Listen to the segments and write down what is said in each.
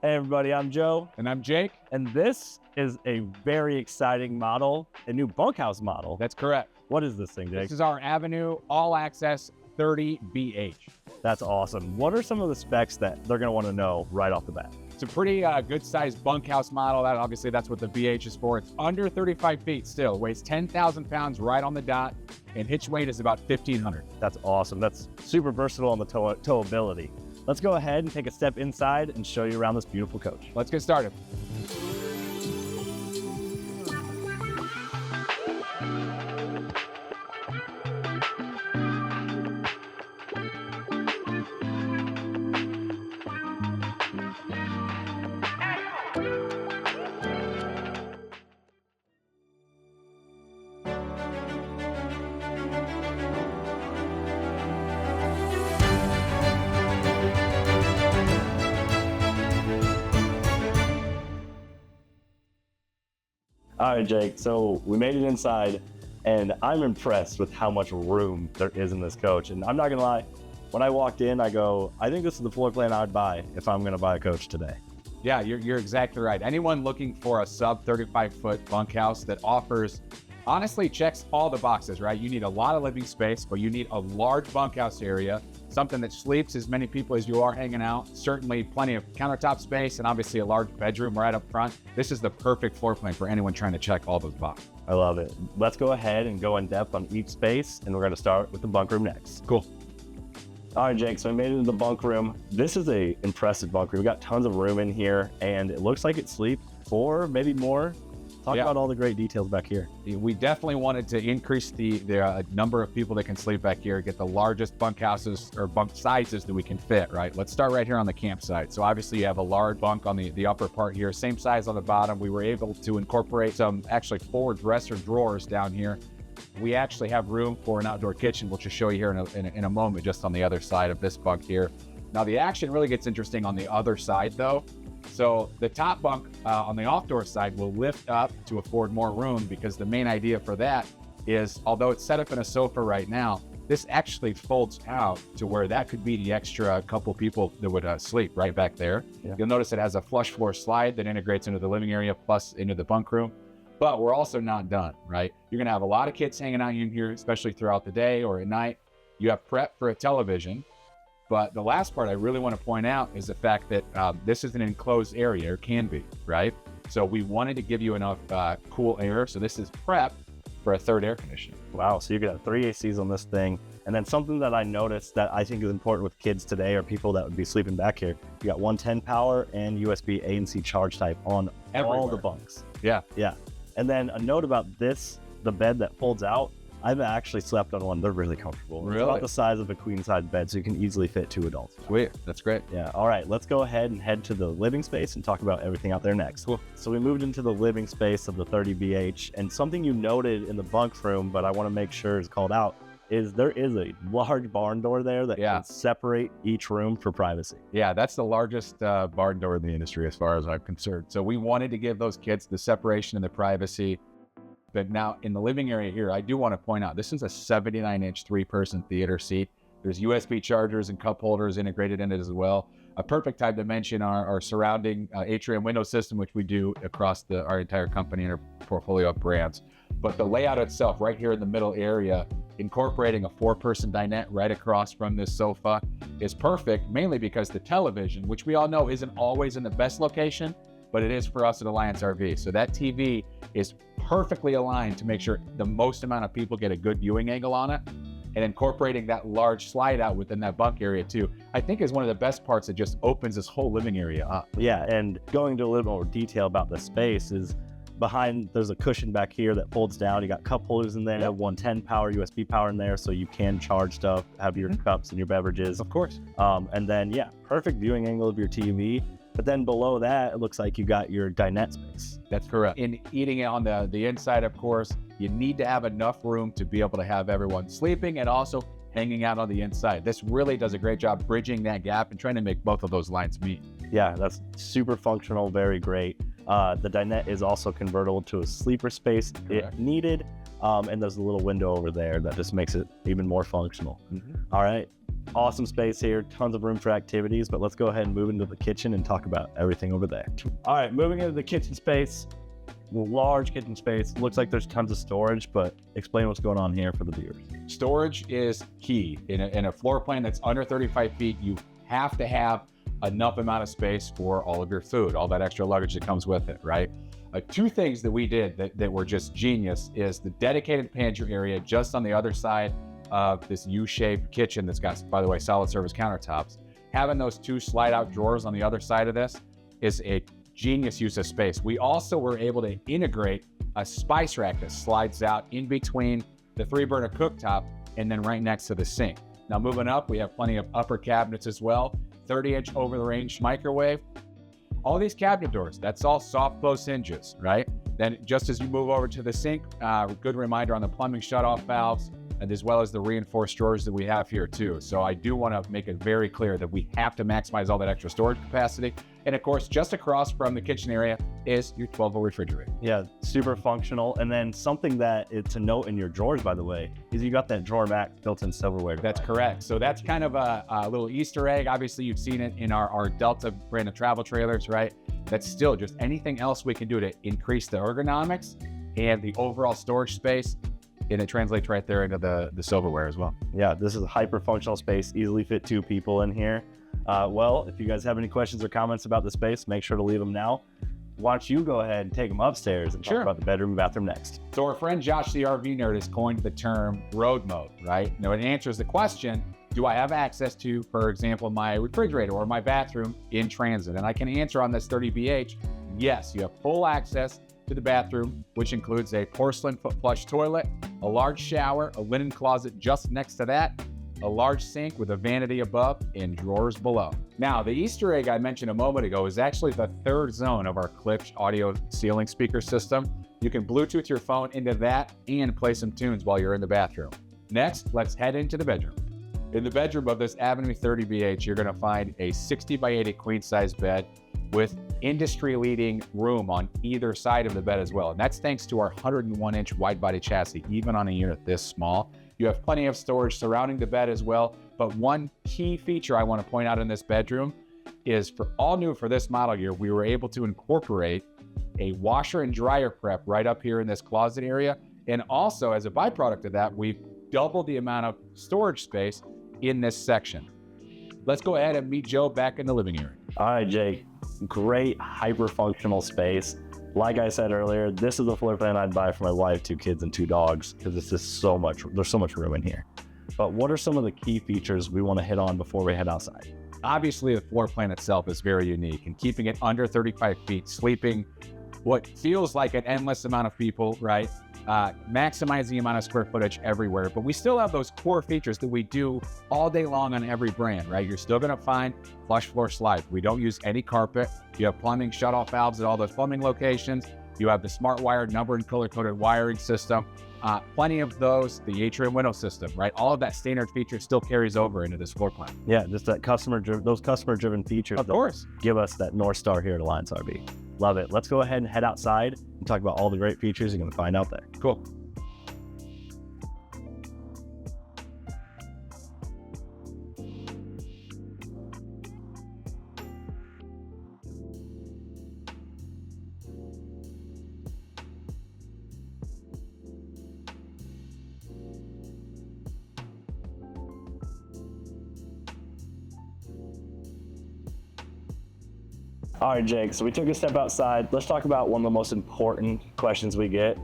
Hey everybody, I'm Joe. And I'm Jake. And this is a very exciting model, a new bunkhouse model. That's correct. What is this thing, Jake? This is our Avenue All Access 30BH. That's awesome. What are some of the specs that they're going to want to know right off the bat? It's a pretty good sized bunkhouse model. Obviously that's what the BH is for. It's under 35 feet still, weighs 10,000 pounds right on the dot, and hitch weight is about 1,500. That's awesome. That's super versatile on the towability. Let's go ahead and take a step inside and show you around this beautiful coach. Let's get started. All right, Jake, so we made it inside, and I'm impressed with how much room there is in this coach. And I'm not gonna lie, when I walked in, I go, I think this is the floor plan I would buy if I'm gonna buy a coach today. Yeah, you're exactly right. Anyone looking for a sub 35-foot bunkhouse that offers, honestly, checks all the boxes, right? You need a lot of living space, but you need a large bunkhouse area, something that sleeps as many people as you are hanging out, certainly plenty of countertop space, and obviously a large bedroom right up front. This is the perfect floor plan for anyone trying to check all those boxes. I love it. Let's go ahead and go in depth on each space, and we're gonna start with the bunk room next. Cool. All right, Jake, so we made it into the bunk room. This is a impressive bunk room. We got tons of room in here, and it looks like it sleeps 4, maybe more. Talk about all the great details back here. We definitely wanted to increase the number of people that can sleep back here, get the largest bunkhouses or bunk sizes that we can fit, right? Let's start right here on the campsite. So obviously you have a large bunk on the upper part here, same size on the bottom. We were able to incorporate some actually 4 dresser drawers down here. We actually have room for an outdoor kitchen, which I'll show you here in a moment, just on the other side of this bunk here. Now the action really gets interesting on the other side though. So the top bunk on the outdoor side will lift up to afford more room, because the main idea for that is, although it's set up in a sofa right now, this actually folds out to where that could be the extra couple people that would sleep right back there. Yeah. You'll notice it has a flush floor slide that integrates into the living area plus into the bunk room. But we're also not done, right? You're gonna have a lot of kids hanging out in here, especially throughout the day or at night. You have prep for a television. But the last part I really want to point out is the fact that this is an enclosed area, or can be, right? So we wanted to give you enough cool air. So this is prep for a third air conditioner. Wow, so you got 3 ACs on this thing. And then something that I noticed that I think is important with kids today, or people that would be sleeping back here, you got 110 power and USB A and C charge type on everywhere. All the bunks. Yeah. Yeah. And then a note about this, the bed that folds out, I've actually slept on one. They're really comfortable. Really? It's about the size of a queen size bed, so you can easily fit 2 adults. Sweet, that's great. Yeah, all right, let's go ahead and head to the living space and talk about everything out there next. Cool. So we moved into the living space of the 30BH, and something you noted in the bunk room, but I want to make sure is called out, is there is a large barn door there that can separate each room for privacy. Yeah, that's the largest barn door in the industry as far as I'm concerned. So we wanted to give those kids the separation and the privacy. But now in the living area here, I do want to point out, this is a 79-inch 3-person theater seat. There's USB chargers and cup holders integrated in it as well. A perfect time to mention our surrounding atrium window system, which we do across our entire company and our portfolio of brands. But the layout itself, right here in the middle area, incorporating a 4-person dinette right across from this sofa is perfect, mainly because the television, which we all know isn't always in the best location, but it is for us at Alliance RV. So that TV is perfectly aligned to make sure the most amount of people get a good viewing angle on it, and incorporating that large slide out within that bunk area too, I think is one of the best parts that just opens this whole living area up. Yeah, and going into a little more detail about the space is behind, there's a cushion back here that folds down. You got cup holders in there, 110 power, USB power in there, so you can charge stuff, have your cups and your beverages. Of course. And then, perfect viewing angle of your TV. But then below that, it looks like you got your dinette space. That's correct. In eating it on the inside, of course, you need to have enough room to be able to have everyone sleeping and also hanging out on the inside. This really does a great job bridging that gap and trying to make both of those lines meet. Yeah, that's super functional, very great. The dinette is also convertible to a sleeper space if needed. And there's a little window over there that just makes it even more functional. All right, Awesome space here, tons of room for activities, but let's go ahead and move into the kitchen and talk about everything over there. All right, moving into the kitchen space, large kitchen space. Looks like there's tons of storage, but explain what's going on here for the viewers. Storage is key. In a floor plan that's under 35 feet, you have to have enough amount of space for all of your food, all that extra luggage that comes with it, right? Two things that we did that were just genius is the dedicated pantry area just on the other side of this U-shaped kitchen that's got, by the way, solid surface countertops. Having those two slide out drawers on the other side of this is a genius use of space. We also were able to integrate a spice rack that slides out in between the 3-burner cooktop and then right next to the sink. Now moving up, we have plenty of upper cabinets as well, 30-inch over-the-range microwave. All these cabinet doors, that's all soft close hinges, right? Then just as you move over to the sink, good reminder on the plumbing shutoff valves, and as well as the reinforced drawers that we have here too. So I do want to make it very clear that we have to maximize all that extra storage capacity. And of course, just across from the kitchen area is your 12-volt refrigerator. Yeah, super functional. And then something that is to note in your drawers, by the way, is you got that drawer mat built-in silverware. That's correct. So that's kind of a little Easter egg. Obviously, you've seen it in our Delta brand of travel trailers, right? That's still just anything else we can do to increase the ergonomics and the overall storage space. And it translates right there into the silverware as well. Yeah, this is a hyper functional space, easily fit 2 people in here. Well, if you guys have any questions or comments about the space, make sure to leave them now. Why don't you go ahead and take them upstairs and talk about the bedroom and bathroom next. So our friend Josh, the RV nerd, has coined the term road mode, right? Now it answers the question, do I have access to, for example, my refrigerator or my bathroom in transit? And I can answer on this 30BH, yes, you have full access to the bathroom, which includes a porcelain foot flush toilet, a large shower, a linen closet just next to that, a large sink with a vanity above and drawers below. Now, the Easter egg I mentioned a moment ago is actually the 3rd zone of our Klipsch audio ceiling speaker system. You can Bluetooth your phone into that and play some tunes while you're in the bathroom. Next, let's head into the bedroom. In the bedroom of this Avenue 30BH, you're gonna find a 60 by 80 queen size bed with industry-leading room on either side of the bed as well. And that's thanks to our 101-inch wide-body chassis, even on a unit this small. You have plenty of storage surrounding the bed as well. But one key feature I want to point out in this bedroom is for all new for this model year, we were able to incorporate a washer and dryer prep right up here in this closet area. And also, as a byproduct of that, we've doubled the amount of storage space in this section. Let's go ahead and meet Joe back in the living area. All right, Jake, great hyper functional space. Like I said earlier, this is the floor plan I'd buy for my wife, 2 kids, and 2 dogs, because it's just there's so much room in here. But what are some of the key features we want to hit on before we head outside? Obviously, the floor plan itself is very unique, and keeping it under 35 feet, sleeping what feels like an endless amount of people, right? Maximize the amount of square footage everywhere, but we still have those core features that we do all day long on every brand, right? You're still gonna find flush floor slide. We don't use any carpet. You have plumbing shutoff valves at all those plumbing locations. You have the smart wired number and color-coded wiring system. Plenty of those, the atrium window system, right? All of that standard feature still carries over into this floor plan. Yeah, just that those customer-driven features. Of course. Give us that North Star here at Alliance RV. Love it. Let's go ahead and head outside and talk about all the great features you're going to find out there. Cool. All right, Jake, so we took a step outside. Let's talk about one of the most important questions we get.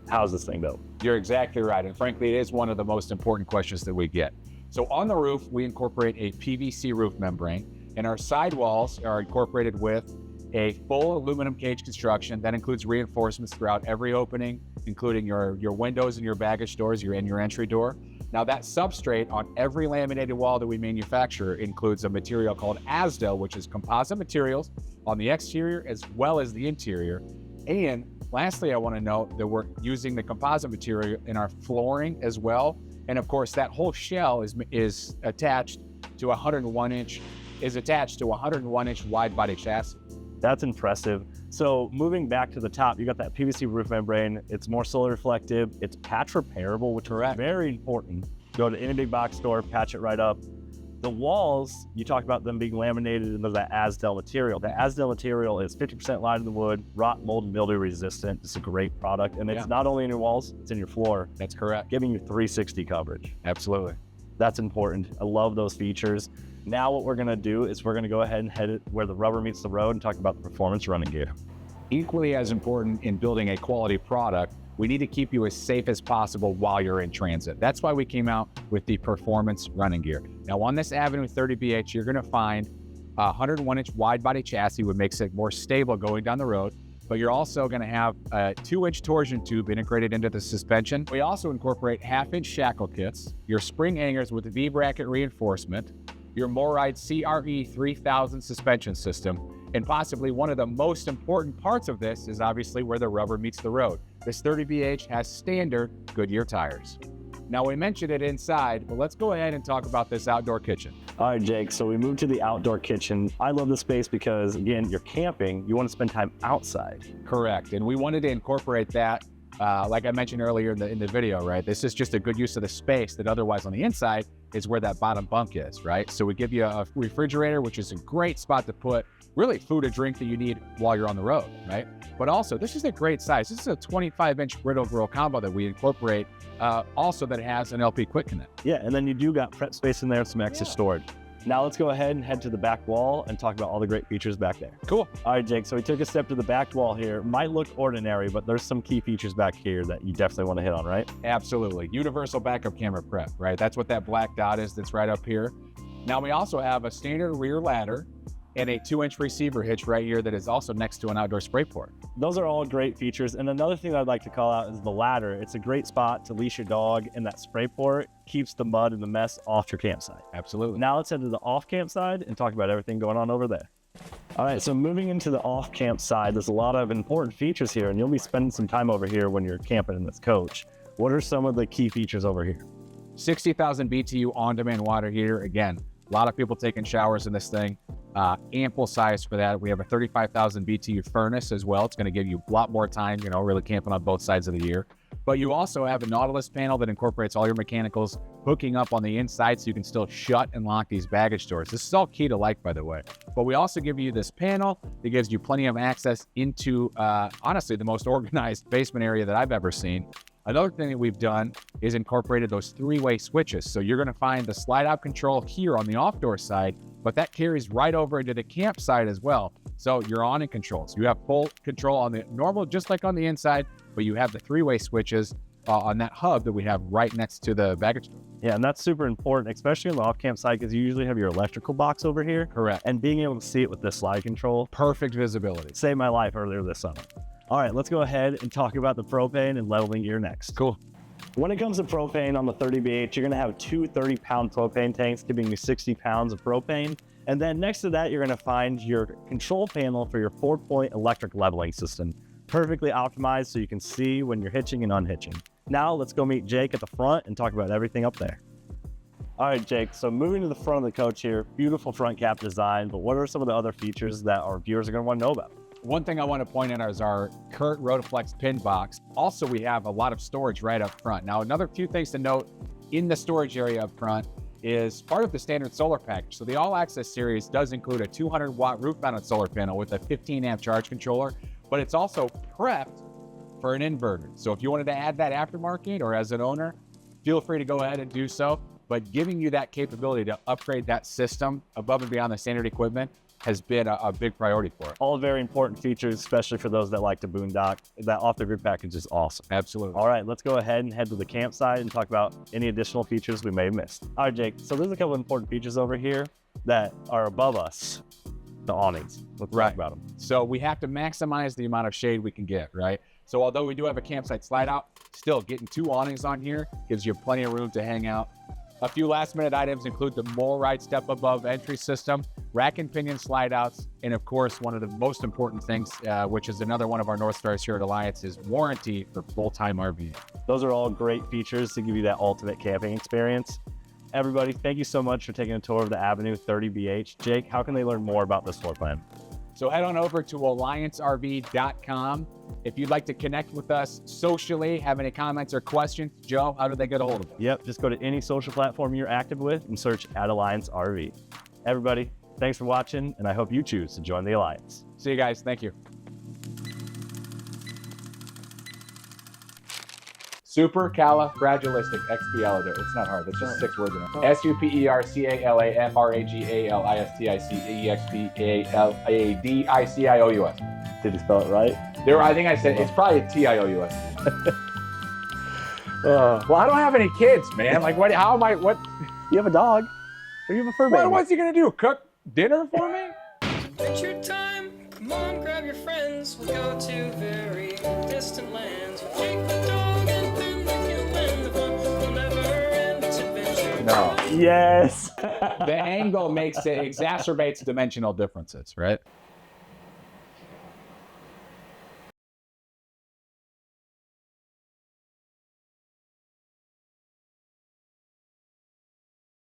How's this thing built? You're exactly right. And frankly, it is one of the most important questions that we get. So on the roof, we incorporate a PVC roof membrane, and our sidewalls are incorporated with a full aluminum cage construction that includes reinforcements throughout every opening, including your windows and your baggage doors, your entry door. Now that substrate on every laminated wall that we manufacture includes a material called ASDA, which is composite materials on the exterior as well as the interior. And lastly, I want to note that we're using the composite material in our flooring as well. And of course, that whole shell is attached to a 101-inch wide body chassis. That's impressive. So moving back to the top, you got that PVC roof membrane. It's more solar reflective. It's patch repairable, which is very important. Go to any big box store, patch it right up. The walls, you talked about them being laminated into that Asdel material. The Asdel material is 50% lighter than wood, rot, mold, and mildew resistant. It's a great product. And it's not only in your walls, it's in your floor. That's correct. Giving you 360 coverage. Absolutely. That's important. I love those features. Now what we're gonna do is we're gonna go ahead and head it where the rubber meets the road and talk about the performance running gear. Equally as important in building a quality product, we need to keep you as safe as possible while you're in transit. That's why we came out with the performance running gear. Now on this Avenue 30BH, you're gonna find a 101-inch wide body chassis, which makes it more stable going down the road, but you're also gonna have a 2-inch torsion tube integrated into the suspension. We also incorporate 1/2-inch shackle kits, your spring hangers with V-bracket reinforcement, your Moride CRE 3000 suspension system, and possibly one of the most important parts of this is obviously where the rubber meets the road. This 30BH has standard Goodyear tires. Now we mentioned it inside, but let's go ahead and talk about this outdoor kitchen. All right, Jake, so we moved to the outdoor kitchen. I love this space because, again, you're camping, you want to spend time outside. Correct, and we wanted to incorporate that, like I mentioned earlier in the video, right? This is just a good use of the space that otherwise on the inside is where that bottom bunk is, right? So we give you a refrigerator, which is a great spot to put really food or drink that you need while you're on the road, right? But also, this is a great size. This is a 25-inch Griddle grill combo that we incorporate, also that has an LP quick connect. Yeah, and then you do got prep space in there, some extra storage. Now let's go ahead and head to the back wall and talk about all the great features back there. Cool. All right, Jake, so we took a step to the back wall here. Might look ordinary, but there's some key features back here that you definitely want to hit on, right? Absolutely. Universal backup camera prep, right? That's what that black dot is that's right up here. Now we also have a standard rear ladder and a 2-inch receiver hitch right here that is also next to an outdoor spray port. Those are all great features. And another thing that I'd like to call out is the ladder. It's a great spot to leash your dog, and that spray port keeps the mud and the mess off your campsite. Absolutely. Now let's head to the off camp side and talk about everything going on over there. All right, so moving into the off camp side, there's a lot of important features here, and you'll be spending some time over here when you're camping in this coach. What are some of the key features over here? 60,000 BTU on-demand water heater. Again, a lot of people taking showers in this thing. Ample size for that. We have a 35,000 BTU furnace as well. It's going to give you a lot more time, you know, really camping on both sides of the year. But you also have a Nautilus panel that incorporates all your mechanicals hooking up on the inside so you can still shut and lock these baggage doors. This is all key to like, by the way. But we also give you this panel that gives you plenty of access into, honestly, the most organized basement area that I've ever seen. Another thing that we've done is incorporated those 3-way switches. So you're going to find the slide out control here on the off-door side, but that carries right over into the campsite as well. So you're on in control. So you have full control on the normal, just like on the inside, but you have the 3-way switches on that hub that we have right next to the baggage door. Yeah, and that's super important, especially on the off-camp side, because you usually have your electrical box over here. Correct. And being able to see it with this slide control. Perfect visibility. Saved my life earlier this summer. All right, let's go ahead and talk about the propane and leveling gear next. Cool. When it comes to propane on the 30BH, you're gonna have 2 30-pound propane tanks giving you 60 pounds of propane. And then next to that, you're gonna find your control panel for your 4-point electric leveling system. Perfectly optimized so you can see when you're hitching and unhitching. Now let's go meet Jake at the front and talk about everything up there. All right, Jake, so moving to the front of the coach here, beautiful front cap design, but what are some of the other features that our viewers are gonna wanna know about? One thing I want to point out is our Kurt Rotaflex pin box. Also, we have a lot of storage right up front. Now, another few things to note in the storage area up front is part of the standard solar package. So the All Access series does include a 200-watt roof-mounted solar panel with a 15-amp charge controller, but it's also prepped for an inverter. So if you wanted to add that aftermarket or as an owner, feel free to go ahead and do so. But giving you that capability to upgrade that system above and beyond the standard equipment has been a big priority for it. All very important features, especially for those that like to boondock. That off-the-grid package is awesome. Absolutely. All right, let's go ahead and head to the campsite and talk about any additional features we may have missed. All right, Jake, so there's a couple of important features over here that are above us, the awnings. Let's talk about them. So we have to maximize the amount of shade we can get, right? So although we do have a campsite slide out, still getting 2 awnings on here gives you plenty of room to hang out. A few last minute items include the Moride step above entry system, rack and pinion slide outs, and of course, one of the most important things, which is another one of our North Stars here at Alliance, is warranty for full-time RVing. Those are all great features to give you that ultimate camping experience. Everybody, thank you so much for taking a tour of the Avenue 30BH. Jake, how can they learn more about this floor plan? So head on over to alliancerv.com. If you'd like to connect with us socially, have any comments or questions, Joe, how do they get a hold of us? Yep, just go to any social platform you're active with and search @AllianceRV. Everybody, thanks for watching, and I hope you choose to join the Alliance. See you guys. Thank you. Supercalifragilisticexpialidocious. It's not hard. That's just 6 words in it. Supercalifragilisticexpialidocious. Did you spell it right? I think I said it's probably TIOUS. Well, I don't have any kids, man. Like, what? How am I? What? You have a dog. Or you have a fur baby. What's he gonna do? Cook dinner for me? Adventure time, come on, grab your friends. We'll go to very distant lands. We'll take the dog and then the human. The fun will never end. It's adventure. No. Yes. The angle exacerbates dimensional differences, right?